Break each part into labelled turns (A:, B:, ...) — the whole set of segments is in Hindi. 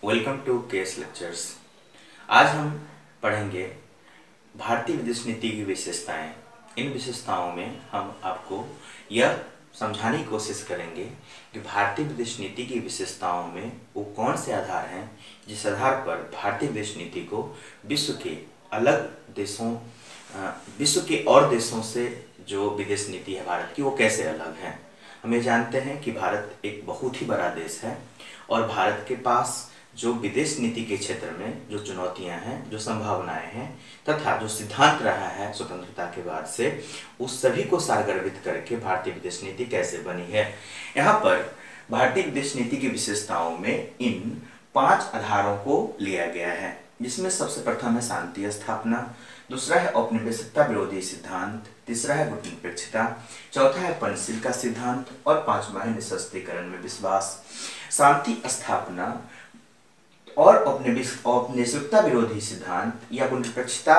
A: Welcome to case lectures. आज हम पढ़ेंगे भारतीय विदेश नीति की विशेषताएं। इन विशेषताओं में हम आपको यह समझाने की कोशिश करेंगे कि भारतीय विदेश नीति की विशेषताओं में वो कौन से आधार हैं जिस आधार पर भारतीय विदेश नीति को विश्व के अलग देशों विश्व के और देशों से जो विदेश नीति है भारत की, वो कैसे अलग है। हम ये जानते हैं कि भारत एक बहुत ही बड़ा देश है और भारत के पास जो विदेश नीति के क्षेत्र में जो चुनौतियां हैं, जो संभावनाएं हैं तथा जो सिद्धांत रहा है स्वतंत्रता के बाद से, उस सभी को सारगर्भित करके भारतीय विदेश नीति कैसे बनी है। यहाँ पर भारतीय विदेश नीति की विशेषताओं में इन 5 आधारों को लिया गया है, जिसमें सबसे प्रथम है शांति स्थापना, दूसरा है औपनिवेशिकता विरोधी सिद्धांत, तीसरा है गुटनिरपेक्षता, चौथा है पंचशील का सिद्धांत और पांचवा है निःशस्त्रीकरण में विश्वास। शांति स्थापना और औपनिवेशिकता विरोधी सिद्धांत या गुटनिरपेक्षता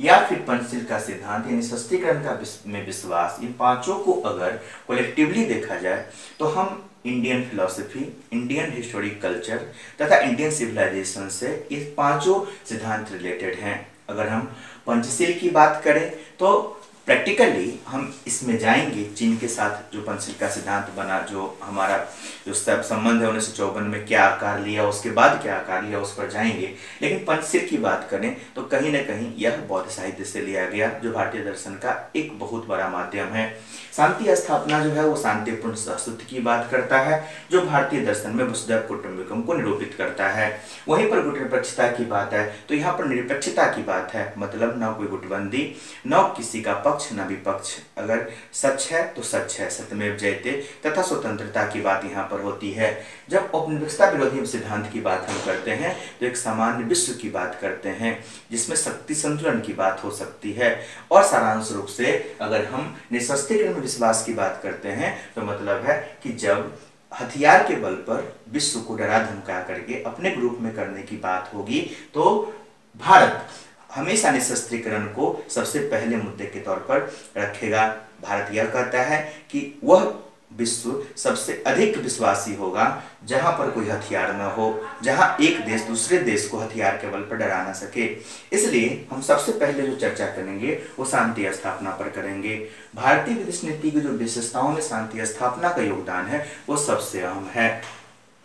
A: या फिर पंचशील का सिद्धांत या निःशस्त्रीकरण का में विश्वास, इन पांचों को अगर कलेक्टिवली देखा जाए तो हम Indian philosophy, Indian historic culture तथा इंडियन सिविलाइजेशन से ये पांचों सिद्धांत रिलेटेड हैं। अगर हम पंचशील की बात करें तो प्रैक्टिकली हम इसमें जाएंगे चीन के साथ जो पंचशील का सिद्धांत बना, जो हमारा जो संबंध है 1954 में क्या आकार लिया, उसके बाद क्या आकार लिया, उस पर जाएंगे। लेकिन पंचशील की बात करें तो कहीं ना कहीं यह बौद्ध साहित्य से लिया गया, जो भारतीय दर्शन का एक बहुत बड़ा माध्यम है। शांति स्थापना जो है वो शांतिपूर्ण सहस्तित्व की बात करता है, जो भारतीय दर्शन में वसुधैव कुटुंबकम को निरूपित करता है। वहीं पर गुटनिरपेक्षता की बात है तो यहाँ पर निरपेक्षता की बात है, मतलब न कोई गुटबंदी, न किसी का पक्ष न विपक्ष, अगर सच है तो सच है, सत्यमेव जयते, तथा स्वतंत्रता की बात यहाँ पर होती है। जब औपनिवेशिकता विरोधी सिद्धांत की बात हम करते हैं तो एक सामान्य विश्व की बात करते हैं, जिसमें शक्ति संतुलन की बात हो सकती है। और सारांश रूप से अगर हम निःशस्त्रीकरण में विश्वास की बात करते हैं तो मतलब है कि जब हथियार के बल पर विश्व को डरा धमका करके अपने ग्रुप में करने की बात होगी तो भारत हमेशा निःशस्त्रीकरण को सबसे पहले मुद्दे के तौर पर रखेगा। भारत यह कहता है कि वह विश्व सबसे अधिक विश्वासी होगा जहां पर कोई हथियार न हो, जहां एक देश दूसरे देश को हथियार के बल पर डरा ना सके। इसलिए हम सबसे पहले जो चर्चा करेंगे वो शांति स्थापना पर करेंगे। भारतीय विदेश नीति की जो विशेषताओं में शांति स्थापना का योगदान है वो सबसे अहम है।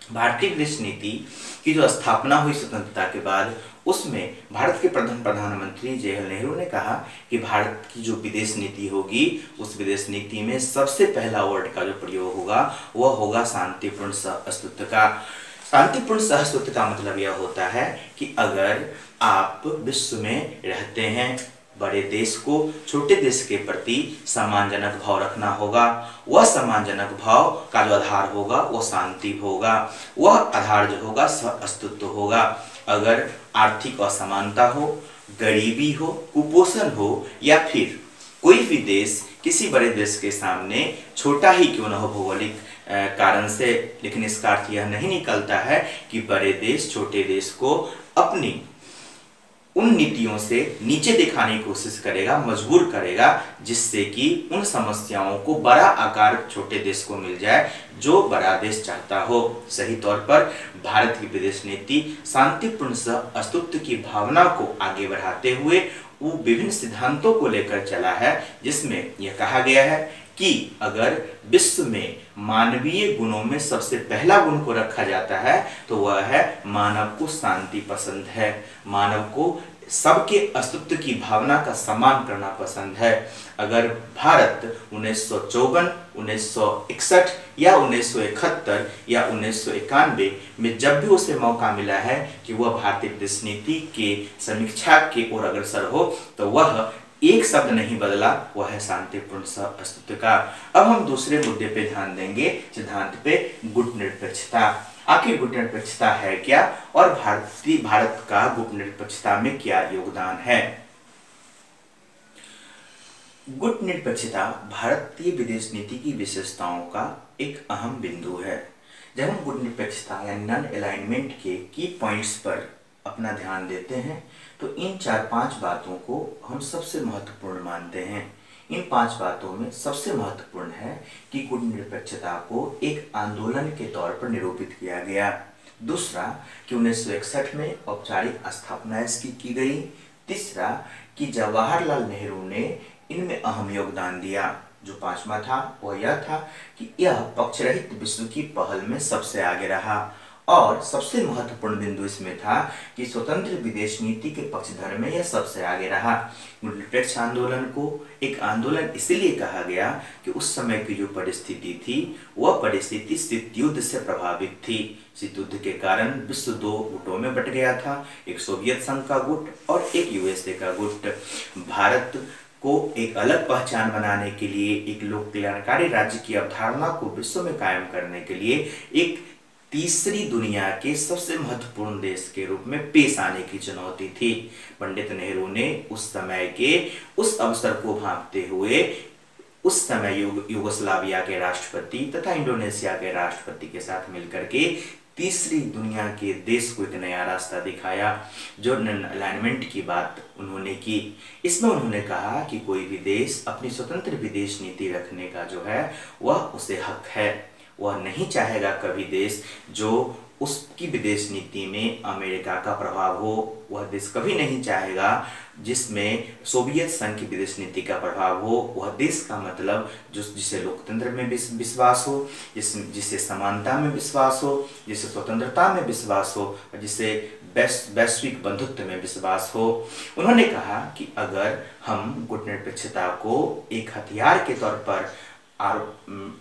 A: भारतीय विदेश नीति की जो स्थापना हुई स्वतंत्रता के बाद, उसमें भारत के प्रथम प्रधानमंत्री जवाहरलाल नेहरू ने कहा कि भारत की जो विदेश नीति होगी उस विदेश नीति में सबसे पहला वर्ड का जो प्रयोग होगा वह होगा शांतिपूर्ण सहअस्तित्व का। शांतिपूर्ण सहअस्तित्व का मतलब यह होता है कि अगर आप विश्व में रहते हैं, बड़े देश को छोटे देश के प्रति सम्मानजनक भाव रखना होगा। वह सम्मानजनक भाव का जो आधार होगा वो शांति होगा, वह आधार जो होगा सहअस्तित्व होगा। अगर आर्थिक असमानता हो, गरीबी हो, कुपोषण हो या फिर कोई भी देश किसी बड़े देश के सामने छोटा ही क्यों न हो भौगोलिक कारण से, लेकिन इसका अर्थ यह नहीं निकलता है कि बड़े देश छोटे देश को अपनी उन नीतियों से नीचे दिखाने की कोशिश करेगा, मजबूर करेगा, जिससे कि उन समस्याओं को बड़ा आकार छोटे देश को मिल जाए जो बड़ा देश चाहता हो। सही तौर पर भारत की विदेश नीति शांतिपूर्ण सहअस्तित्व की भावना को आगे बढ़ाते हुए वो विभिन्न सिद्धांतों को लेकर चला है, जिसमें यह कहा गया है कि अगर विश्व में मानवीय गुणों में सबसे पहला गुण को रखा जाता है तो वह है मानव को शांति पसंद है, मानव को सबके अस्तित्व की भावना का सम्मान करना पसंद है। अगर भारत 1954, 1961 या 1971 या 1991 में जब भी उसे मौका मिला है कि वह भारतीय विदेश नीति के समीक्षा की ओर अग्रसर हो तो वह एक शब्द नहीं बदला, वह है शांतिपूर्ण सहअस्तित्व का। अब हम दूसरे मुद्दे पे ध्यान देंगे, सिद्धांत पे, गुटनिरपेक्षता। आखिर गुटनिरपेक्षता है क्या और भारत का गुटनिरपेक्षता में क्या योगदान है। गुटनिरपेक्षता भारतीय विदेश नीति की विशेषताओं का एक अहम बिंदु है। जब हम गुटनिरपेक्षता या नॉन अलाइनमेंट के की पॉइंट्स पर अपना ध्यान देते हैं तो इन 4-5 बातों को हम सबसे महत्वपूर्ण मानते हैं। इन 5 बातों में सबसे महत्वपूर्ण है कि गुटनिरपेक्षता को एक आंदोलन के तौर पर निरूपित किया गया। दूसरा कि 1961 में औपचारिक स्थापना इसकी की गई। तीसरा कि जवाहरलाल नेहरू ने इनमें अहम योगदान दिया। जो पांचवा था वह यह था कि यह पक्षरहित विश्व की पहल में सबसे आगे रहा। और सबसे महत्वपूर्ण बिंदु इसमें था कि स्वतंत्र विदेश नीति के पक्षधर में यह सबसे आगे रहा। गुटनिरपेक्ष आंदोलन को एक आंदोलन इसलिए कहा गया कि उस समय की जो परिस्थिति थी वह परिस्थिति शीत युद्ध से प्रभावित थी। शीत युद्ध के कारण विश्व दो गुटों में बट गया था, एक सोवियत संघ का गुट और एक यूएसए का गुट। भारत को एक अलग पहचान बनाने के लिए, एक लोक कल्याणकारी राज्य की अवधारणा को विश्व में कायम करने के लिए एक तीसरी दुनिया के सबसे महत्वपूर्ण देश के रूप में पेश आने की चुनौती थी। पंडित नेहरू ने उस समय के उस अवसर को भांपते हुए उस समय युगोस्लाविया के राष्ट्रपति तथा इंडोनेशिया के राष्ट्रपति के साथ मिलकर के तीसरी दुनिया के देश को एक नया रास्ता दिखाया। जो अलाइनमेंट की बात उन्होंने की, इसमें उन्होंने कहा कि कोई भी देश अपनी स्वतंत्र विदेश नीति रखने का जो है वह उसे हक है। वह नहीं चाहेगा कभी देश जो उसकी विदेश नीति में अमेरिका का प्रभाव हो। वह देश कभी नहीं चाहेगा जिसमें सोवियत संघ की विदेश नीति का प्रभाव हो। वह देश का मतलब जिसे लोकतंत्र में विश्वास हो, जिसे समानता में विश्वास हो, जिसे स्वतंत्रता में विश्वास हो, जिसे वैश्विक बंधुत्व में विश्वास हो। उन्होंने कहा कि अगर हम गुटनिरपेक्षता को एक हथियार के तौर पर और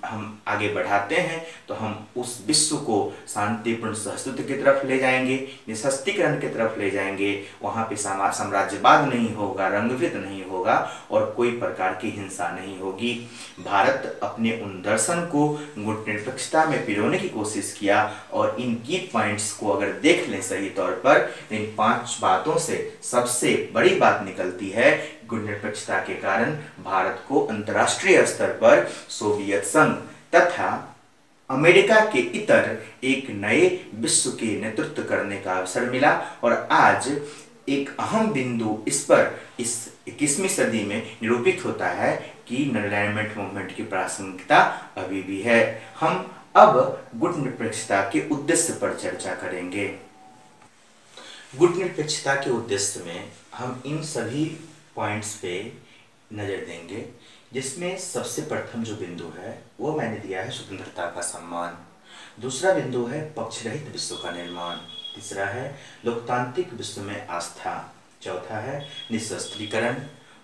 A: हम आगे बढ़ाते हैं तो हम उस विश्व को शांतिपूर्ण सहस्तित्व की तरफ ले जाएंगे, निःशस्त्रीकरण की तरफ ले जाएंगे। वहाँ पे साम्राज्यवाद नहीं होगा, रंगभेद नहीं होगा और कोई प्रकार की हिंसा नहीं होगी। भारत अपने उन दर्शन को गुटनिरपेक्षता में पिरोने की कोशिश किया और इन की पॉइंट्स को अगर देख लें सही तौर पर, इन 5 बातों से सबसे बड़ी बात निकलती है गुटनिरपेक्षता के कारण भारत को अंतर्राष्ट्रीय स्तर पर सोवियत संघ तथा अमेरिका के इतर एक नए विश्व के नेतृत्व करने का अवसर मिला। और आज एक अहम बिंदु इस पर इस 21वीं सदी में निरूपित होता है कि नॉन-अलाइनमेंट मूवमेंट की प्रासंगिकता अभी भी है। हम अब गुटनिरपेक्षता के उद्देश्य पर चर्चा करेंगे। गुटनिरपेक्षता के उद्देश्य में हम इन सभी पॉइंट्स पे नजर देंगे, जिसमें सबसे प्रथम जो बिंदु है वो मैंने दिया है स्वतंत्रता का सम्मान। दूसरा बिंदु है पक्षरहित विश्व का निर्माण। तीसरा है लोकतांत्रिक विश्व में आस्था। चौथा है निःशस्त्रीकरण।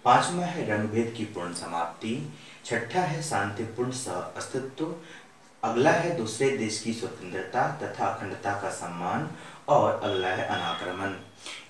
A: पांचवा है रंगभेद की पूर्ण समाप्ति। छठा है शांतिपूर्ण सह अस्तित्व। अगला है दूसरे देश की स्वतंत्रता तथा अखंडता का सम्मान और अगला है अनाक्रमण।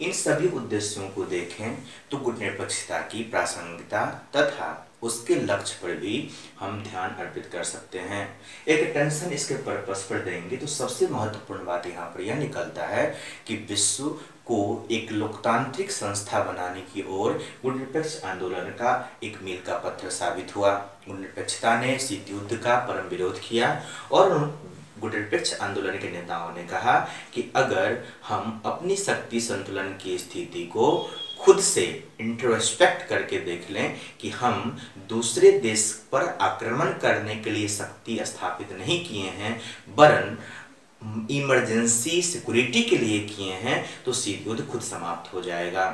A: इन सभी उद्देश्यों को देखें तो गुटनिरपेक्षता की प्रासंगिकता तथा उसके लक्ष्य पर भी हम ध्यान अर्पित कर सकते हैं। एक टेंशन इसके पर्पस पर देंगे तो सबसे महत्वपूर्ण बात यहाँ पर यह निकलता है कि विश्व को एक लोकतांत्रिक संस्था बनाने की ओर गुटनिरपेक्ष आंदोलन का एक मील का पत्थर साबित हुआ। गुटनिरपेक्षता ने शीत युद्ध का परम विरोध किया और गुटनिरपेक्ष आंदोलन के नेताओं ने कहा कि अगर हम अपनी शक्ति संतुलन की स्थिति को खुद से इंट्रोस्पेक्ट करके देख लें कि हम दूसरे देश पर आक्रमण करने के लिए शक्ति स्थापित नहीं किए हैं वरन इमरजेंसी सिक्योरिटी के लिए किए हैं, तो शीत युद्ध खुद समाप्त हो जाएगा।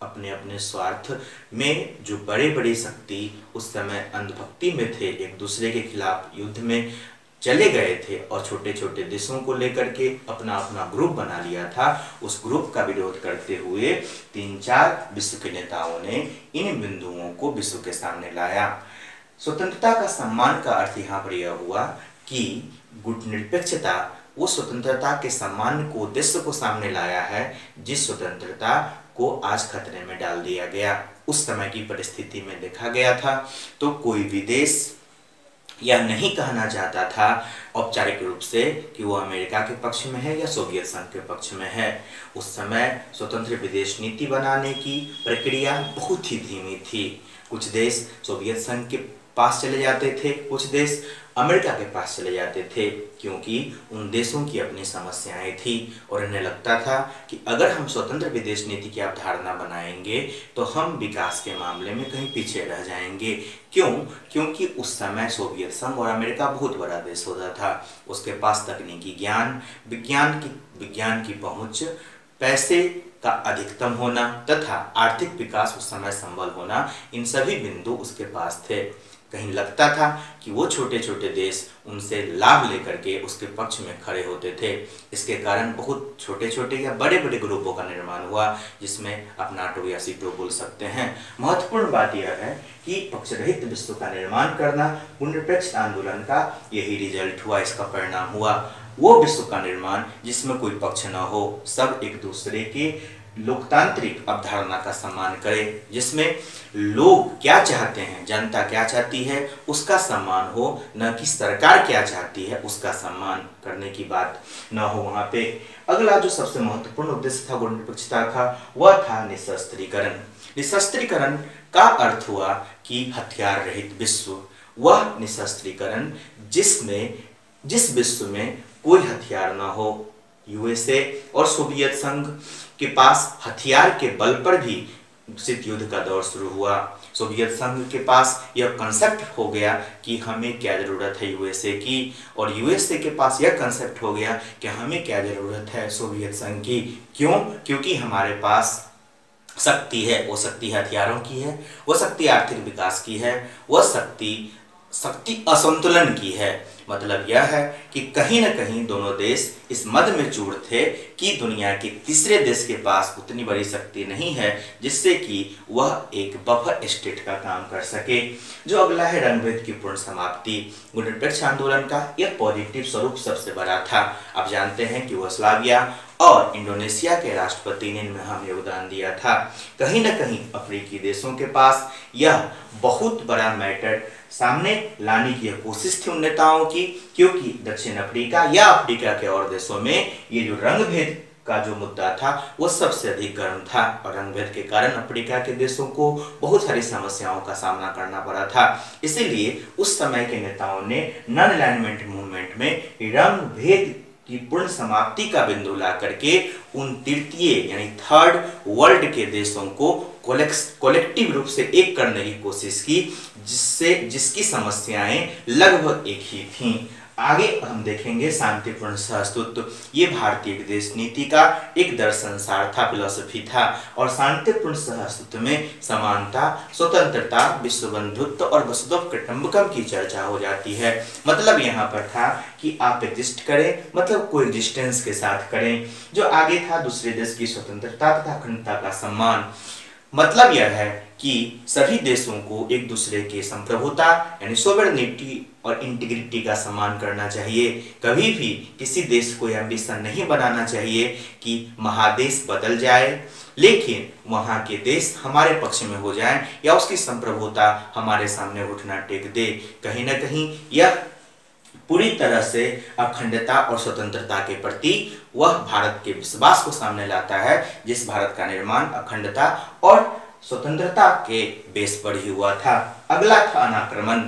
A: अपने अपने स्वार्थ में जो बड़े बड़ी शक्ति उस समय अंधभक्ति में थे, एक दूसरे के खिलाफ युद्ध में चले गए थे और छोटे छोटे देशों को लेकर के अपना अपना ग्रुप बना लिया था, उस ग्रुप का विरोध करते हुए 3-4 विश्व के नेताओं ने इन बिंदुओं को विश्व के सामने लाया। स्वतंत्रता का सम्मान का अर्थ यहाँ पर यह हुआ कि गुटनिरपेक्षता वो स्वतंत्रता के सम्मान को, उद्देश्य को सामने लाया है जिस स्वतंत्रता को आज खतरे में डाल दिया गया। उस समय की परिस्थिति में देखा गया था तो कोई विदेश यह नहीं कहना चाहता था औपचारिक रूप से कि वो अमेरिका के पक्ष में है या सोवियत संघ के पक्ष में है। उस समय स्वतंत्र विदेश नीति बनाने की प्रक्रिया बहुत ही धीमी थी। कुछ देश सोवियत संघ के पास चले जाते थे, कुछ देश अमेरिका के पास चले जाते थे, क्योंकि उन देशों की अपनी समस्याएं थी और इन्हें लगता था कि अगर हम स्वतंत्र विदेश नीति की अवधारणा बनाएंगे तो हम विकास के मामले में कहीं पीछे रह जाएंगे। क्यों? क्योंकि उस समय सोवियत संघ और अमेरिका बहुत बड़ा देश होता था। उसके पास तकनीकी ज्ञान, विज्ञान की पहुंच, पैसे का अधिकतम होना तथा आर्थिक विकास उस समय संभव होना, इन सभी बिंदु उसके पास थे। कहीं लगता था कि वो छोटे छोटे देश उनसे लाभ लेकर के उसके पक्ष में खड़े होते थे। इसके कारण बहुत छोटे छोटे या बड़े बड़े ग्रुपों का निर्माण हुआ, जिसमें आप नाटो या सीटो बोल सकते हैं। महत्वपूर्ण बात यह है कि पक्षरहित विश्व का निर्माण करना पुनर्निरपेक्ष आंदोलन का यही रिजल्ट हुआ, इसका परिणाम हुआ। वो विश्व का निर्माण जिसमें कोई पक्ष न हो, सब एक दूसरे के लोकतांत्रिक अवधारणा का सम्मान करे, जिसमें लोग क्या चाहते हैं, जनता क्या चाहती है, उसका सम्मान हो, न कि सरकार क्या चाहती है उसका सम्मान करने की बात न हो वहां पे। अगला जो सबसे महत्वपूर्ण उद्देश्य था गुणनिरपेक्षता का, वह था निशस्त्रीकरण। निशस्त्रीकरण का अर्थ हुआ कि हथियार रहित विश्व। वह निशस्त्रीकरण जिस विश्व में कोई हथियार न हो। यूएसए और सोवियत संघ के पास हथियार के बल पर भी शीत युद्ध का दौर शुरू हुआ। सोवियत संघ के पास यह कंसेप्ट हो गया कि हमें क्या जरूरत है यूएसए की, और यूएसए के पास यह कंसेप्ट हो गया कि हमें क्या जरूरत है सोवियत संघ की। क्यों? क्योंकि हमारे पास शक्ति है, वो शक्ति हथियारों की है, वो शक्ति आर्थिक विकास की है, वह शक्ति असंतुलन की है। मतलब यह है कि कहीं न कहीं दोनों देश इस मद में चूर थे कि दुनिया के तीसरे देश के पास उतनी बड़ी शक्ति नहीं है जिससे कि वह एक बफर स्टेट का काम कर सके। जो अगला है रंगभेद की पूर्ण समाप्ति। गुणनिरपेक्ष आंदोलन का यह पॉजिटिव स्वरूप सबसे बड़ा था। आप जानते हैं कि यूगोस्लाविया और इंडोनेशिया के राष्ट्रपति ने इनमें अहम योगदान दिया था। कहीं न कहीं अफ्रीकी देशों के पास यह बहुत बड़ा मैटर सामने लाने की कोशिश थी उन नेताओं की, क्योंकि दक्षिण अफ्रीका या अफ्रीका के और देशों में ये जो रंगभेद का जो मुद्दा था वो सबसे अधिक गर्म था, और रंगभेद के कारण अफ्रीका के देशों को बहुत सारी समस्याओं का सामना करना पड़ा था। इसीलिए उस समय के नेताओं ने नॉन अलाइनमेंट मूवमेंट में रंगभेद की पूर्ण समाप्ति का बिंदु ला करके उन तृतीय यानी थर्ड वर्ल्ड के देशों को कोलेक्टिव रूप से एक करने की कोशिश की, जिसकी समस्याएं लगभग एक ही थीं। आगे हम देखेंगे शांतिपूर्ण सहअस्तित्व। ये भारतीय विदेश नीति का एक दर्शन सार था, फिलॉसफी था, और शांतिपूर्ण सहअस्तित्व में समानता, स्वतंत्रता, विश्व बंधुत्व और वसुधैव कुटुंबकम की चर्चा हो जाती है। मतलब यहाँ पर था कि आप एग्जिस्ट करें, मतलब को एग्जिस्टेंस के साथ करें। जो आगे था दूसरे देश की स्वतंत्रता तथा अखंडता का सम्मान। मतलब यह है कि सभी देशों को एक दूसरे के संप्रभुता यानी सोवरेनिटी और इंटीग्रिटी का सम्मान करना चाहिए। कभी भी किसी देश को एम्बिशन नहीं बनाना चाहिए कि महादेश बदल जाए लेकिन वहां के देश हमारे पक्ष में हो जाए या उसकी संप्रभुता हमारे सामने घुटना टेक दे। कहीं न कहीं यह पूरी तरह से अखंडता और स्वतंत्रता के प्रति वह भारत के विश्वास को सामने लाता है, जिस भारत का निर्माण अखंडता और स्वतंत्रता के बेस पर ही हुआ था। अगला था अनाक्रमण।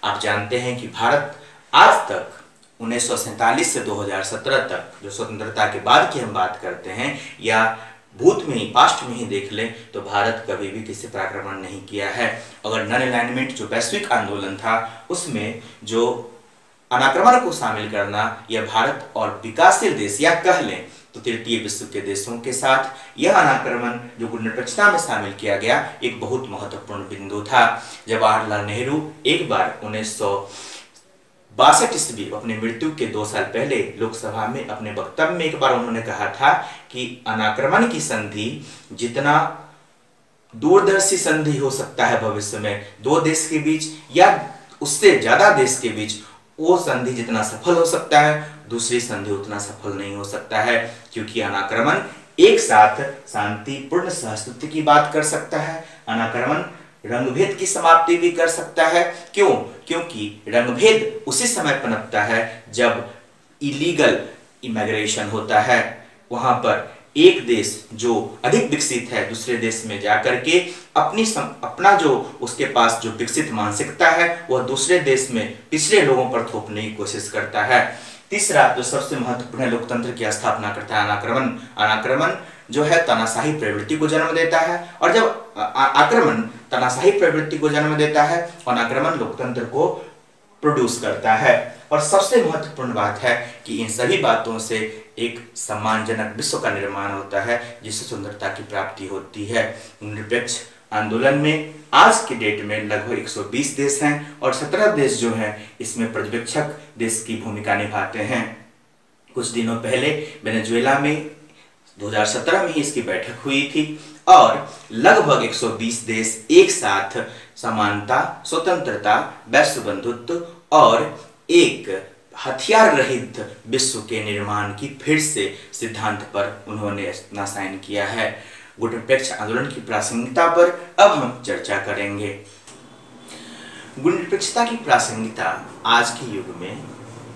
A: आप जानते हैं कि भारत आज तक 1947 से 2017 तक, जो स्वतंत्रता के बाद की हम बात करते हैं या भूत में ही पास्ट में ही देख लें, तो भारत कभी भी किसी पर आक्रमण नहीं किया है। अगर नॉन अलाइनमेंट जो वैश्विक आंदोलन था उसमें जो अनाक्रमण को शामिल करना, यह भारत और विकासशील देश या कह लें तो तृतीय विश्व के देशों के साथ यह अनाक्रमण जो गुणनिरपेक्षता में शामिल किया गया एक बहुत महत्वपूर्ण बिंदु था। जवाहरलाल नेहरू एक बार 1962 ईस्वी अपनी मृत्यु के 2 साल पहले लोकसभा में अपने वक्तव्य में एक बार उन्होंने कहा था कि अनाक्रमण की संधि जितना दूरदर्शी संधि हो सकता है भविष्य में 2 देश के बीच या उससे ज्यादा देश के बीच, वो संधि जितना सफल हो सकता है दूसरी संधि उतना सफल नहीं हो सकता है, क्योंकि अनाक्रमण एक साथ शांतिपूर्ण सहअस्तित्व की बात कर सकता है, अनाक्रमण रंगभेद की समाप्ति भी कर सकता है। क्यों? क्योंकि रंगभेद उसी समय पनपता है जब इलीगल इमिग्रेशन होता है, वहां पर एक देश जो अधिक विकसित है दूसरे देश में जाकर के अपना जो उसके पास जो विकसित मानसिकता है वह दूसरे देश में पिछड़े लोगों पर थोपने की कोशिश करता है। तीसरा जो सबसे महत्वपूर्ण है, लोकतंत्र की स्थापना करता है अनाक्रमण। अनाक्रमण जो है तानाशाही प्रवृत्ति को जन्म देता है, और जब आक्रमण तानाशाही प्रवृत्ति को जन्म देता है, अनाक्रमण लोकतंत्र को प्रोड्यूस करता है। और सबसे महत्वपूर्ण बात है कि इन सभी बातों से एक सम्मानजनक विश्व का निर्माण होता है जिससे सुंदरता की प्राप्ति होती है। निरपेक्ष आंदोलन में आज के डेट में लगभग 120 देश हैं और 17 देश जो हैं इसमें पर्यवेक्षक देश की भूमिका निभाते हैं। कुछ दिनों पहले वेनेजुएला में 2017 में ही इसकी बैठक हुई थी और लगभग 120 देश एक साथ समानता, स्वतंत्रता, वैश्व बंधुत्व और एक हथियार रहित विश्व के निर्माण की फिर से सिद्धांत पर उन्होंने अपना साइन किया है। गुटनिरपेक्ष आंदोलन की प्रासंगिकता पर अब हम चर्चा करेंगे। गुटनिरपेक्षता की प्रासंगिकता आज के युग में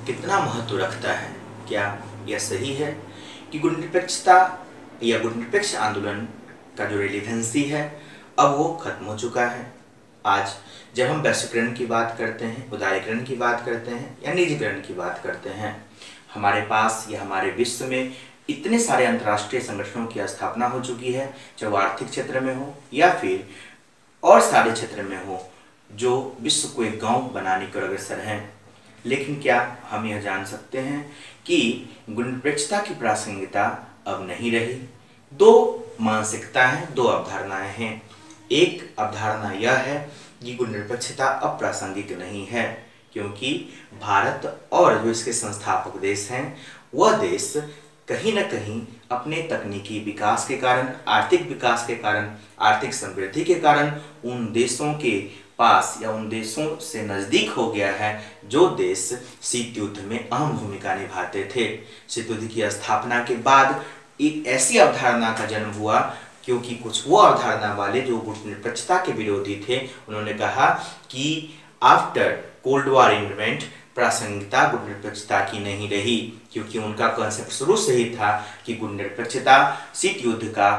A: कितना महत्व रखता है? क्या यह सही है कि गुटनिरपेक्षता या गुटनिरपेक्ष आंदोलन का जो रिलेवेंसी है अब वो खत्म हो चुका है? आज जब हम वैश्वीकरण की बात करते हैं, उदारीकरण की बात करते हैं या निजीकरण की बात करते हैं, हमारे पास या हमारे विश्व में इतने सारे अंतर्राष्ट्रीय संगठनों की स्थापना हो चुकी है, चाहे वो आर्थिक क्षेत्र में हो या फिर और सारे क्षेत्र में हो, जो विश्व को एक गांव बनाने की ओर अग्रसर हैं। लेकिन क्या हम यह जान सकते हैं कि गुटनिरपेक्षता की प्रासंगिकता अब नहीं रही? दो मानसिकता है, दो अवधारणाएं हैं। एक अवधारणा यह है कि गुटनिरपेक्षता अब प्रासंगिक नहीं है क्योंकि भारत और जो इसके संस्थापक देश हैं वह देश कहीं न कहीं अपने तकनीकी विकास के कारण, आर्थिक विकास के कारण, आर्थिक समृद्धि के कारण उन देशों के पास या उन देशों से नज़दीक हो गया है जो देश शीत युद्ध में अहम भूमिका निभाते थे। शीत युद्ध की स्थापना के बाद एक ऐसी अवधारणा का जन्म हुआ क्योंकि कुछ वो अवधारणा वाले जो गुटनिरपेक्षता के विरोधी थे उन्होंने कहा कि आफ्टर कोल्ड वॉर इवेंट प्रासंगिकता गुटनिरपेक्षता की नहीं रही, क्योंकि उनका कॉन्सेप्ट शुरू से ही था कि गुटनिरपेक्षता शीत युद्ध का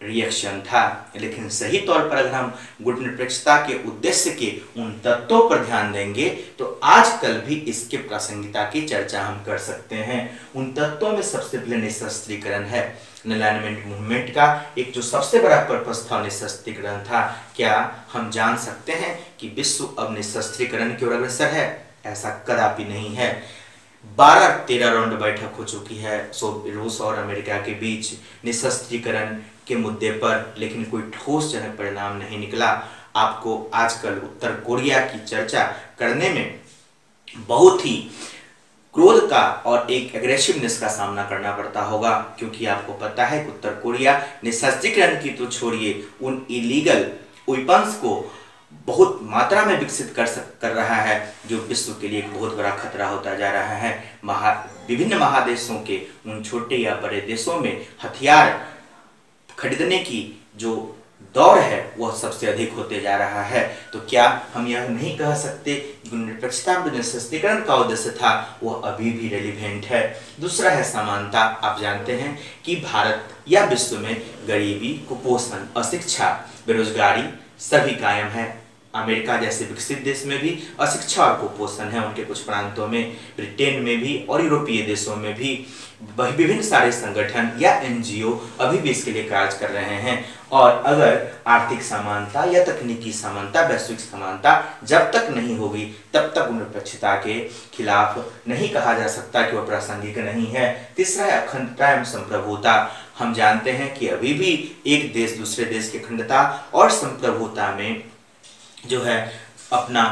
A: रिएक्शन था। लेकिन सही तौर पर अगर हम गुटनिरपेक्षता के उद्देश्य के उन तत्वों पर ध्यान देंगे तो आजकल भी इसके प्रासंगिकता की चर्चा हम कर सकते हैं। उन तत्वों में सबसे पहले निशस्त्रीकरण है। अलाइनमेंट मूवमेंट का एक जो सबसे बड़ा पर्पस था निशस्त्रीकरण था। क्या हम जान सकते हैं कि विश्व अब निशस्त्रीकरण की ओर अग्रसर है? ऐसा कदापि नहीं है। 12-13 राउंड बैठक हो चुकी है रूस और अमेरिका के बीच निशस्त्रीकरण के मुद्दे पर, लेकिन कोई ठोस जनक परिणाम नहीं निकला। आपको आजकल उत्तर कोरिया की चर्चा करने में बहुत ही क्रोध का और एक एग्रेसिवनेस का सामना करना पड़ता होगा, क्योंकि आपको पता है कि उत्तर कोरिया निशस्त्रीकरण की तो छोड़िए, उन इलीगल वेपन्स को बहुत मात्रा में विकसित कर रहा है जो विश्व के लिए एक बहुत बड़ा खतरा होता जा रहा है। विभिन्न महादेशों के उन छोटे या बड़े देशों में हथियार खरीदने की जो दौर है वह सबसे अधिक होते जा रहा है। तो क्या हम यह नहीं कह सकते गुटनिरपेक्षता में निशस्त्रीकरण का उद्देश्य था वह अभी भी रेलिवेंट है? दूसरा है समानता। आप जानते हैं कि भारत या विश्व में गरीबी, कुपोषण, अशिक्षा, बेरोजगारी सभी कायम है। अमेरिका जैसे विकसित देश में भी अशिक्षा और कुपोषण है उनके कुछ प्रांतों में, ब्रिटेन में भी और यूरोपीय देशों में भी विभिन्न सारे संगठन या एनजीओ अभी भी इसके लिए कार्य कर रहे हैं। और अगर आर्थिक समानता या तकनीकी समानता, वैश्विक समानता जब तक नहीं होगी तब तक गुटनिरपेक्षता के खिलाफ नहीं कहा जा सकता कि वह प्रासंगिक नहीं है। तीसरा है अखंडता एवं संप्रभुता। हम जानते हैं कि अभी भी एक देश दूसरे देश की अखंडता और संप्रभुता में जो है अपना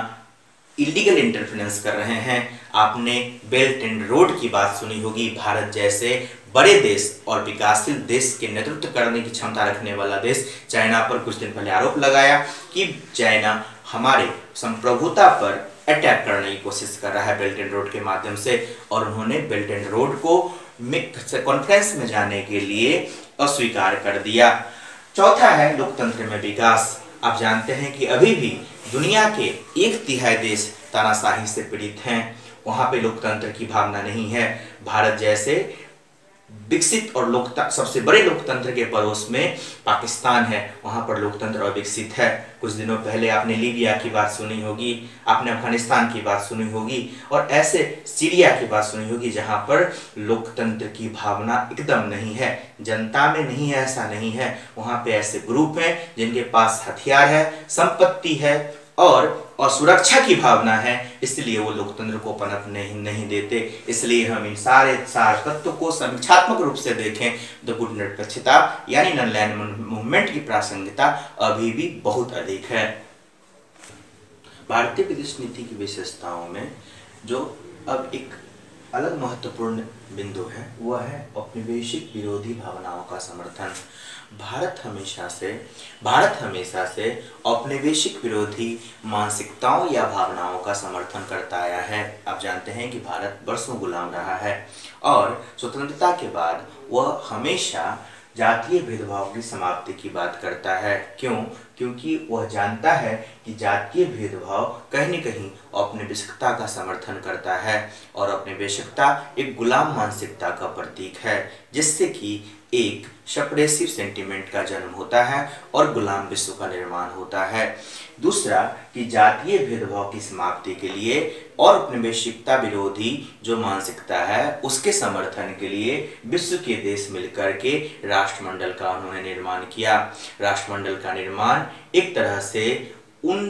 A: इलीगल इंटरफेरेंस कर रहे हैं। आपने बेल्ट एंड रोड की बात सुनी होगी। भारत जैसे बड़े देश और विकासशील देश के नेतृत्व करने की क्षमता रखने वाला देश चाइना पर कुछ दिन पहले आरोप लगाया कि चाइना हमारे संप्रभुता पर अटैक करने की कोशिश कर रहा है बेल्ट एंड रोड के माध्यम से, और उन्होंने बेल्ट एंड रोड को कॉन्फ्रेंस में जाने के लिए अस्वीकार कर दिया। चौथा है लोकतंत्र में विकास। आप जानते हैं कि अभी भी दुनिया के 1/3 देश तानाशाही से पीड़ित हैं, वहां पे लोकतंत्र की भावना नहीं है। भारत जैसे विकसित और लोकतंत्र, सबसे बड़े लोकतंत्र के पड़ोस में पाकिस्तान है, वहां पर लोकतंत्र अविकसित है। कुछ दिनों पहले आपने लीबिया की बात सुनी होगी, आपने अफगानिस्तान की बात सुनी होगी, और ऐसे सीरिया की बात सुनी होगी जहां पर लोकतंत्र की भावना एकदम नहीं है, जनता में नहीं है, ऐसा नहीं है। वहां पे ऐसे ग्रुप हैं जिनके पास हथियार है, संपत्ति है और सुरक्षा की भावना है, इसलिए वो लोकतंत्र को पनप नहीं देते। इसलिए हम इन सारे तत्वों को समीक्षात्मक रूप से देखें तो गुट निरपेक्षता यानी नॉन अलाइनमेंट मूवमेंट की प्रासंगिकता अभी भी बहुत अधिक है। भारतीय विदेश नीति की विशेषताओं में जो अब एक अलग महत्वपूर्ण बिंदु है वह है औपनिवेशिक विरोधी भावनाओं का समर्थन। भारत हमेशा से औपनिवेशिक विरोधी मानसिकताओं या भावनाओं का समर्थन करता आया है। आप जानते हैं कि भारत वर्षों गुलाम रहा है और स्वतंत्रता के बाद वह हमेशा जातीय भेदभाव की समाप्ति की बात करता है। क्यों? क्योंकि वह जानता है कि जातीय भेदभाव कहीं न कहीं औपनिवेशिकता का समर्थन करता है और औपनिवेशिकता एक गुलाम मानसिकता का प्रतीक है, जिससे कि एक सप्रेसिव सेंटिमेंट का जन्म होता है और गुलाम विश्व का निर्माण होता है। दूसरा कि जातीय भेदभाव की समाप्ति के लिए और औपनिवेशिकता विरोधी जो मानसिकता है उसके समर्थन के लिए विश्व के देश मिलकर के राष्ट्रमंडल का उन्होंने निर्माण किया। राष्ट्रमंडल का निर्माण एक तरह से उन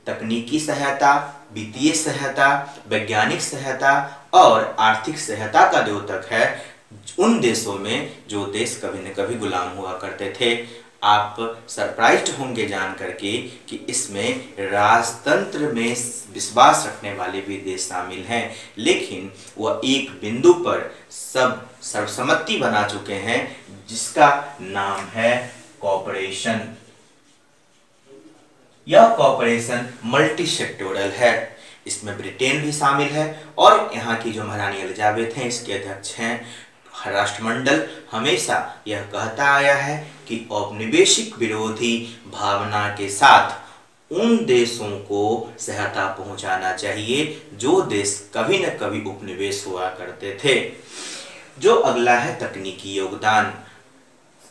A: तकनीकी सहायता, वित्तीय सहायता, वैज्ञानिक सहायता और आर्थिक सहायता का द्योतक है उन देशों में जो देश कभी न कभी गुलाम हुआ करते थे। आप सरप्राइज्ड होंगे जान करके कि इसमें राजतंत्र में विश्वास रखने वाले भी देश शामिल हैं, लेकिन वह एक बिंदु पर सब सर्वसम्मति बना चुके हैं जिसका नाम है कॉपरेशन। यह कॉपरेशन मल्टी सेक्टोरल है, इसमें ब्रिटेन भी शामिल है और यहाँ की जो महारानी एलिजाबेथ हैं इसके अध्यक्ष हैं। राष्ट्रमंडल हमेशा यह कहता आया है कि औपनिवेशिक विरोधी भावना के साथ उन देशों को सहायता पहुंचाना चाहिए जो देश कभी न कभी उपनिवेश हुआ करते थे। जो अगला है तकनीकी योगदान।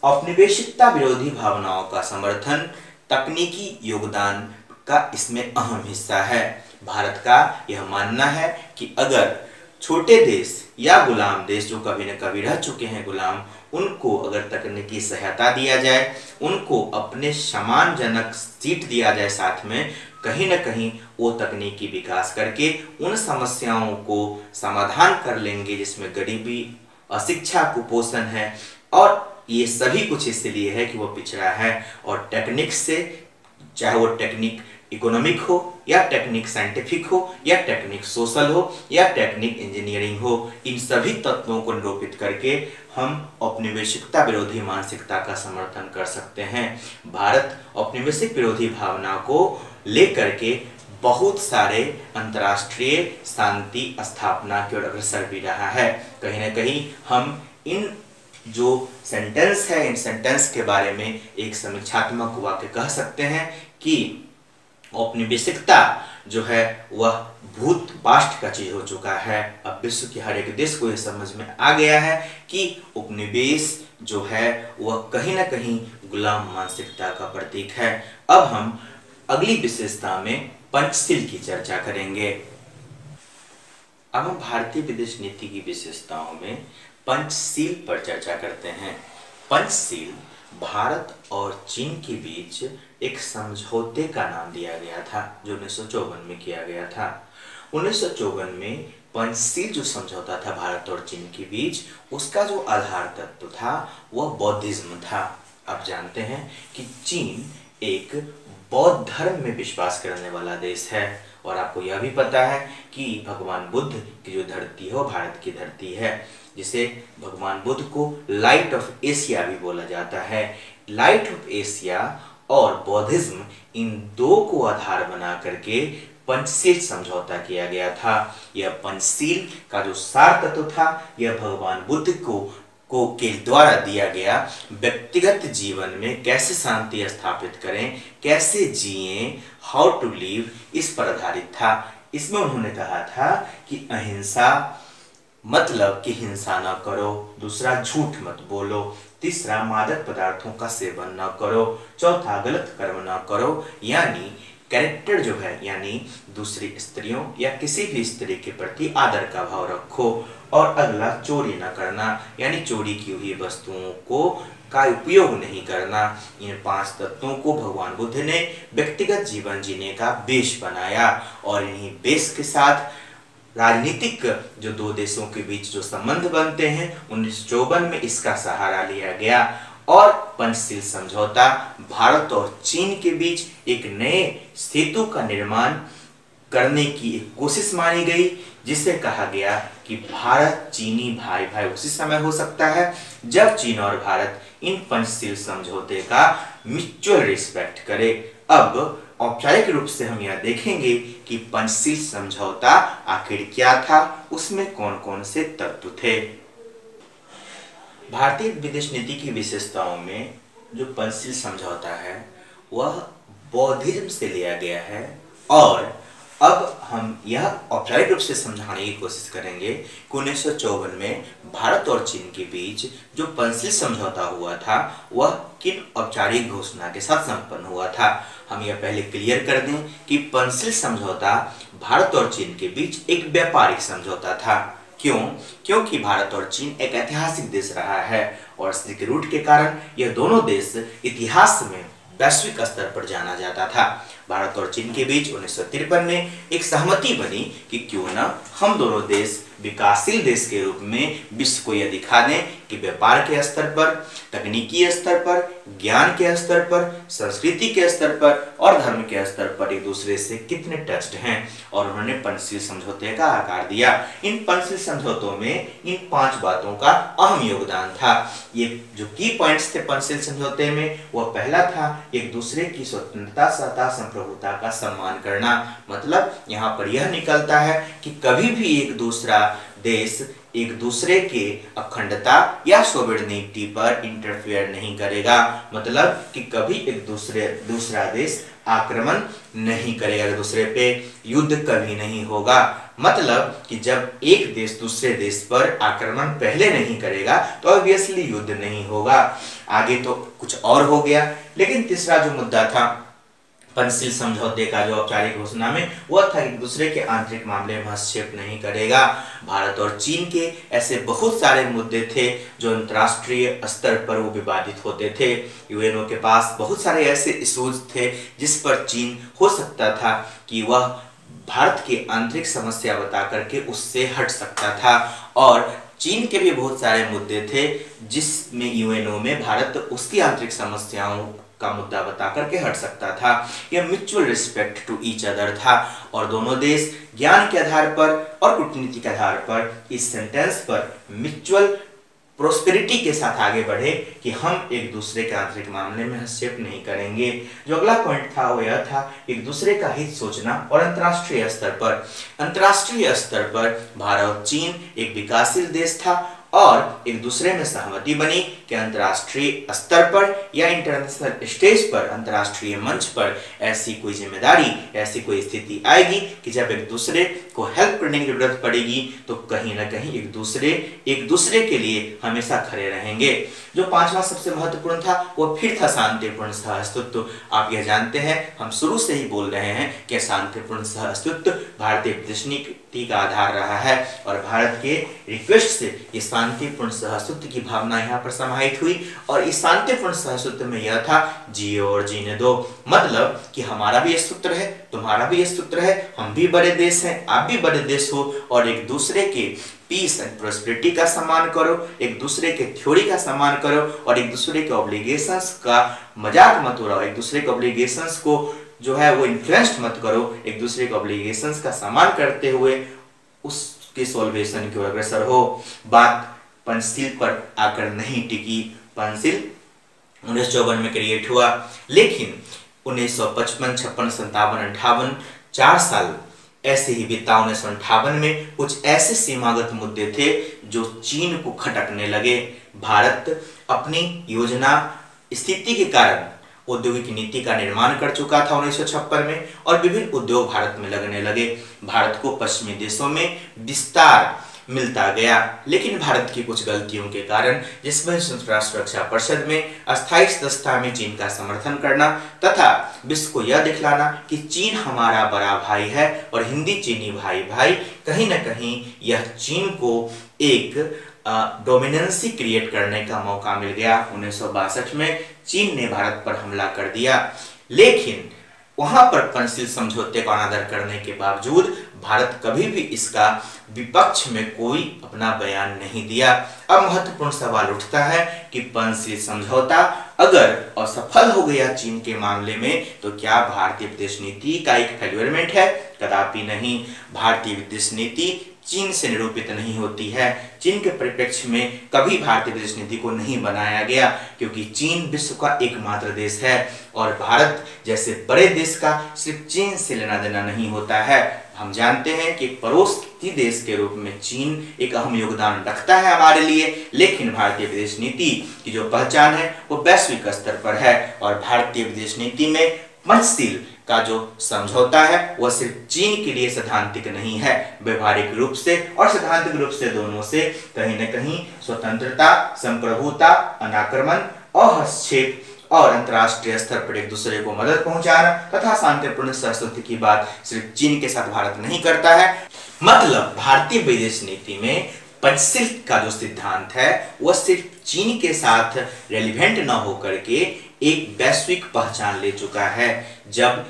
A: औपनिवेशिकता विरोधी भावनाओं का समर्थन, तकनीकी योगदान का इसमें अहम हिस्सा है। भारत का यह मानना है कि अगर छोटे देश या गुलाम देश जो कभी न कभी रह चुके हैं गुलाम, उनको अगर तकनीकी सहायता दिया जाए, उनको अपने सम्मानजनक सीट दिया जाए साथ में, कहीं न कहीं वो तकनीकी विकास करके उन समस्याओं को समाधान कर लेंगे जिसमें गरीबी, अशिक्षा, कुपोषण है और ये सभी कुछ इसलिए है कि वो पिछड़ा है। और टेक्निक से, चाहे वो टेक्निक इकोनॉमिक हो या टेक्निक साइंटिफिक हो या टेक्निक सोशल हो या टेक्निक इंजीनियरिंग हो, इन सभी तत्वों को निरूपित करके हम औपनिवेशिकता विरोधी मानसिकता का समर्थन कर सकते हैं। भारत औपनिवेशिक विरोधी भावना को लेकर के बहुत सारे अंतर्राष्ट्रीय शांति स्थापना की ओर अग्रसर भी रहा है। कहीं ना कहीं हम इन जो सेंटेंस है, इन सेंटेंस के बारे में एक समीक्षात्मक वाक्य कह सकते हैं कि औपनिवेशिकता जो है वह भूत पास्ट का चीज हो चुका है। अब विश्व के हर एक देश को यह समझ में आ गया है कि उपनिवेश जो है वह कहीं ना कहीं गुलाम मानसिकता का प्रतीक है। अब हम अगली विशेषता में पंचशील की चर्चा करेंगे। अब हम भारतीय विदेश नीति की विशेषताओं में पंचशील पर चर्चा करते हैं। पंचशील भारत और चीन के बीच एक समझौते का नाम दिया गया था जो 1954 में किया गया था। 1954 में पंचशील जो समझौता था भारत और चीन के बीच, उसका जो आधार तत्व था वह बौद्धिज्म था। आप जानते हैं कि चीन एक बौद्ध धर्म में विश्वास करने वाला देश है और आपको यह भी पता है कि भगवान बुद्ध की जो धरती है वो भारत की धरती है, जिसे भगवान बुद्ध को लाइट ऑफ एशिया भी बोला जाता है। लाइट ऑफ एशिया और बौद्धिज्म, इन दो को आधार बना करके पंचशील समझौता किया गया था। यह पंचशील का जो सार तत्व था यह भगवान बुद्ध को के द्वारा दिया गया व्यक्तिगत जीवन में कैसे शांति स्थापित करें, कैसे जिएं, हाउ टू लिव, इस पर आधारित था। इसमें उन्होंने कहा था कि अहिंसा, मतलब कि हिंसा न करो। दूसरा, झूठ मत बोलो। तीसरा, मादक पदार्थों का सेवन न करो। चौथा, गलत कर्म न करो, यानी कैरेक्टर जो है, यानी दूसरी स्त्रियों या किसी भी स्त्री के प्रति आदर का भाव रखो। और अगला, चोरी न करना, यानी चोरी की हुई वस्तुओं को का उपयोग नहीं करना। इन 5 तत्वों को भगवान बुद्ध ने व्यक्तिगत जीवन जीने का बेस बनाया और इन्हीं बेस के साथ राजनीतिक जो 2 देशों के बीच जो संबंध बनते हैं 1954 में इसका सहारा लिया गया और पंचशील समझौता भारत और चीन के बीच एक नए सेतु का निर्माण करने की एक कोशिश मानी गई, जिसे कहा गया कि भारत चीनी भाई भाई उसी समय हो सकता है जब चीन और भारत इन पंचशील समझौते का म्यूचुअल रिस्पेक्ट करे। अब औपचारिक रूप से हम यह देखेंगे कि पंचशील समझौता आखिर क्या था, उसमें कौन कौन से तत्व थे। भारतीय विदेश नीति की विशेषताओं में जो पंचशील समझौता है वह बौद्धिज्म से लिया गया है और अब हम यह औपचारिक रूप से समझाने की कोशिश करेंगे कि 1954 में भारत और चीन के बीच जो पंचशील समझौता हुआ था वह किन औपचारिक घोषणा के साथ संपन्न हुआ था। हम यह पहले क्लियर कर दें कि पंचशील समझौता भारत और चीन के बीच एक व्यापारिक समझौता था। क्यों? क्योंकि भारत और चीन एक ऐतिहासिक देश रहा है और सिल्क रूट के कारण यह दोनों देश इतिहास में वैश्विक स्तर पर जाना जाता था। भारत और चीन के बीच 1953 में एक सहमति बनी कि क्यों न हम दोनों देश विकासशील देश के रूप में विश्व को यह दिखा दें कि व्यापार के स्तर पर, तकनीकी स्तर पर, ज्ञान के स्तर पर, संस्कृति के स्तर पर और धर्म के स्तर पर एक दूसरे से कितने टच्ड हैं और उन्होंने पंचशील समझौते का आकार दिया। इन पंचशील समझौतों में इन 5 बातों का अहम योगदान था। ये जो की पॉइंट्स थे पंचशील समझौते में, वह पहला था एक दूसरे की स्वतंत्रता, सत्ता, संप्रभुता का सम्मान करना। मतलब यहाँ पर यह निकलता है कि कभी भी एक दूसरा देश एक दूसरे के अखंडता या सॉवरेनिटी पर इंटरफेयर नहीं करेगा। मतलब कि कभी एक दूसरा देश आक्रमण नहीं करेगा, एक दूसरे पे युद्ध कभी नहीं होगा। मतलब कि जब एक देश दूसरे देश पर आक्रमण पहले नहीं करेगा तो ऑब्वियसली युद्ध नहीं होगा। आगे तो कुछ और हो गया, लेकिन तीसरा जो मुद्दा था पंचशील समझौते का जो औपचारिक घोषणा में वह था एक दूसरे के आंतरिक मामले में हस्तक्षेप नहीं करेगा। भारत और चीन के ऐसे बहुत सारे मुद्दे थे जो अंतर्राष्ट्रीय स्तर पर वो विवादित होते थे। यूएनओ के पास बहुत सारे ऐसे इश्यूज थे जिस पर चीन हो सकता था कि वह भारत की आंतरिक समस्या बता करके उससे हट सकता था और चीन के भी बहुत सारे मुद्दे थे जिसमें यूएनओ में भारत उसकी आंतरिक समस्याओं का मुद्दा बता करके हट सकता था। यह mutual respect to each other था और दोनों देश ज्ञान के आधार पर और कूटनीति के आधार पर इस सेंटेंस पर म्यूचुअल प्रोस्पेरिटी के साथ आगे बढ़े कि हम एक दूसरे के आंतरिक मामले में हस्तक्षेप नहीं करेंगे। जो अगला पॉइंट था वो यह था एक दूसरे का हित सोचना और अंतर्राष्ट्रीय स्तर पर भारत और चीन एक विकासशील देश था और एक दूसरे में सहमति बनी कि अंतर्राष्ट्रीय स्तर पर या इंटरनेशनल स्टेज पर, अंतर्राष्ट्रीय मंच पर ऐसी कोई जिम्मेदारी, ऐसी कोई स्थिति आएगी कि जब एक दूसरे को हेल्प करने की जरूरत पड़ेगी तो कहीं ना कहीं एक दूसरे के लिए हमेशा खड़े रहेंगे। जो 5वां सबसे महत्वपूर्ण था वो फिर था शांतिपूर्ण सह-अस्तित्व। आप यह जानते हैं, हम शुरू से ही बोल रहे हैं कि शांतिपूर्ण सह-अस्तित्व भारतीय विदेश नीति का आधार रहा है और भारत के रिक्वेस्ट से ये शांतिपूर्ण सह-अस्तित्व की भावना यहाँ पर समाहित हुई और इस शांतिपूर्ण सह-अस्तित्व में यह था जियो और जीने दो। मतलब कि हमारा भी अस्तित्व है, तुम्हारा भी अस्तित्व है, हम भी बड़े देश हैं, आप भी बड़े देश हो और एक दूसरे के पीस एंड प्रोस्पेरिटी का सम्मान करो, एक दूसरे के थ्योरी का सम्मान करो और एक दूसरे के ऑब्लिगेशंस का मजाक मत उड़ाओ, एक दूसरे के ऑब्लिगेशंस को जो है वो इन्फ्लुएंस मत करो, एक दूसरे के ऑब्लिगेशंस का सम्मान करते हुए उसके सॉल्वेशन की ओर अग्रसर हो। बात पंचशील पर आकर नहीं टिकी। पंचशील 1954 में क्रिएट हुआ, लेकिन 1955, 56, 57, 58 4 साल ऐसे ही बीता। 1958 में कुछ ऐसे सीमागत मुद्दे थे जो चीन को खटकने लगे। भारत अपनी योजना स्थिति के कारण औद्योगिक नीति का निर्माण कर चुका था 1956 में और विभिन्न उद्योग भारत में लगने लगे। भारत को पश्चिमी देशों में विस्तार मिलता गया। लेकिन भारत की कुछ गलतियों के कारण, जिसमें संयुक्त राष्ट्र सुरक्षा परिषद में अस्थायी सदस्यता में चीन का समर्थन करना तथा विश्व को यह दिखलाना कि चीन हमारा बड़ा भाई है और हिंदी चीनी भाई भाई, कहीं न कहीं यह चीन को एक डोमिनेंसी क्रिएट करने का मौका मिल गया। 1962 में चीन ने भारत पर हमला कर दिया, लेकिन वहां पर पंचशील समझौते का अनादर करने के बावजूद भारत कभी भी इसका विपक्ष में कोई अपना बयान नहीं दिया। अब महत्वपूर्ण सवाल उठता है कि पंचशील समझौता अगर असफल हो गया चीन के मामले में, तो क्या भारतीय विदेश नीति का एक फेल्यूरमेंट है? कदापि नहीं। भारतीय विदेश नीति चीन से निरूपित नहीं होती है। चीन के परिप्रेक्ष्य में कभी भारतीय विदेश नीति को नहीं बनाया गया, क्योंकि चीन विश्व का एकमात्र देश है और भारत जैसे बड़े देश का सिर्फ चीन से लेना देना नहीं होता है। हम जानते हैं कि पड़ोसी देश के रूप में चीन एक अहम योगदान रखता है हमारे लिए, लेकिन भारतीय विदेश नीति की जो पहचान है वो वैश्विक स्तर पर है और भारतीय विदेश नीति में पंचशील का जो समझौता है वह सिर्फ चीन के लिए सैद्धांतिक नहीं है, व्यवहारिक रूप से और सैद्धांतिक रूप से दोनों से कहीं न कहीं स्वतंत्रता, संप्रभुता, अनाक्रमण, हस्तक्षेप और अंतर्राष्ट्रीय स्तर पर एक दूसरे को मदद पहुंचाना तथा शांतिपूर्ण सहस्तित्व की बात सिर्फ चीन के साथ भारत नहीं करता है। मतलब भारतीय विदेश नीति में पंचशील का जो सिद्धांत है वह सिर्फ चीन के साथ रेलिवेंट न होकर के एक वैश्विक पहचान ले चुका है। जब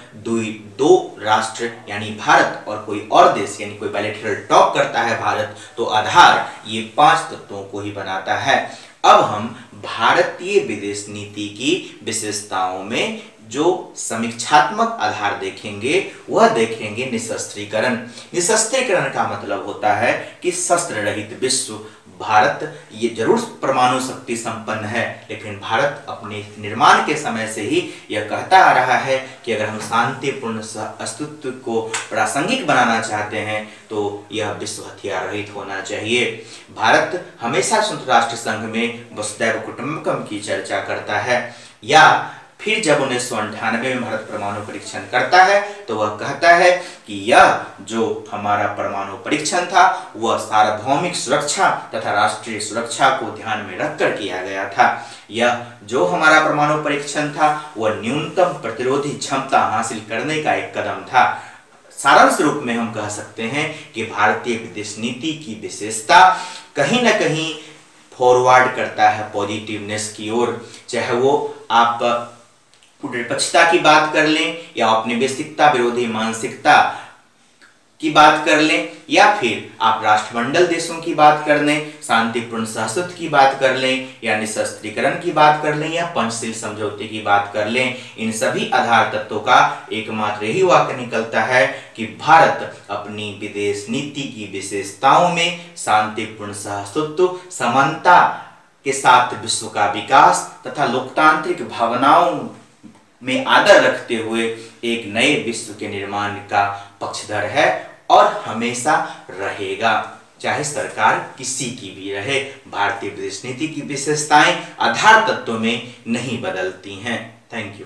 A: दो राष्ट्र यानी भारत और कोई और देश यानी कोई बायलैटरल टॉक करता है भारत, तो आधार ये 5 तत्वों को ही बनाता है। अब हम भारतीय विदेश नीति की विशेषताओं में जो समीक्षात्मक आधार देखेंगे वह देखेंगे निशस्त्रीकरण। निशस्त्रीकरण का मतलब होता है कि शस्त्र रहित विश्व। भारत ये जरूर परमाणु शक्ति संपन्न है, लेकिन भारत अपने निर्माण के समय से ही यह कहता आ रहा है कि अगर हम शांतिपूर्ण अस्तित्व को प्रासंगिक बनाना चाहते हैं तो यह विश्व हथियार रहित होना चाहिए। भारत हमेशा संयुक्त राष्ट्र संघ में वसुधैव कुटुंबकम की चर्चा करता है, या फिर जब 1998 में भारत परमाणु परीक्षण करता है तो वह कहता है कि यह जो हमारा परमाणु परीक्षण था वह सार्वभौमिक सुरक्षा तथा राष्ट्रीय सुरक्षा को ध्यान में रखकर किया गया था। यह जो हमारा परमाणु परीक्षण था वह न्यूनतम प्रतिरोधी क्षमता हासिल करने का एक कदम था। सारांश रूप में हम कह सकते हैं कि भारतीय विदेश नीति की विशेषता कहीं न कहीं फॉरवर्ड करता है पॉजिटिवनेस की ओर। चाहे वो आप निरपेक्षता की बात कर लें या औपनिवेशिकता विरोधी मानसिकता की बात कर लें, या फिर आप राष्ट्रमंडल देशों की बात कर लें, शांतिपूर्ण सहस्तित्व की बात कर लें, या निशस्त्रीकरण की बात कर लें, या पंचशील समझौते की बात कर लें, इन सभी आधार तत्वों का एकमात्र यही वाक्य निकलता है कि भारत अपनी विदेश नीति की विशेषताओं में शांतिपूर्ण सहस्तित्व, समानता के साथ विश्व का विकास तथा लोकतांत्रिक भावनाओं में आदर रखते हुए एक नए विश्व के निर्माण का पक्षधर है और हमेशा रहेगा, चाहे सरकार किसी की भी रहे। भारतीय विदेश नीति की विशेषताएं आधार तत्वों में नहीं बदलती हैं। Thank you.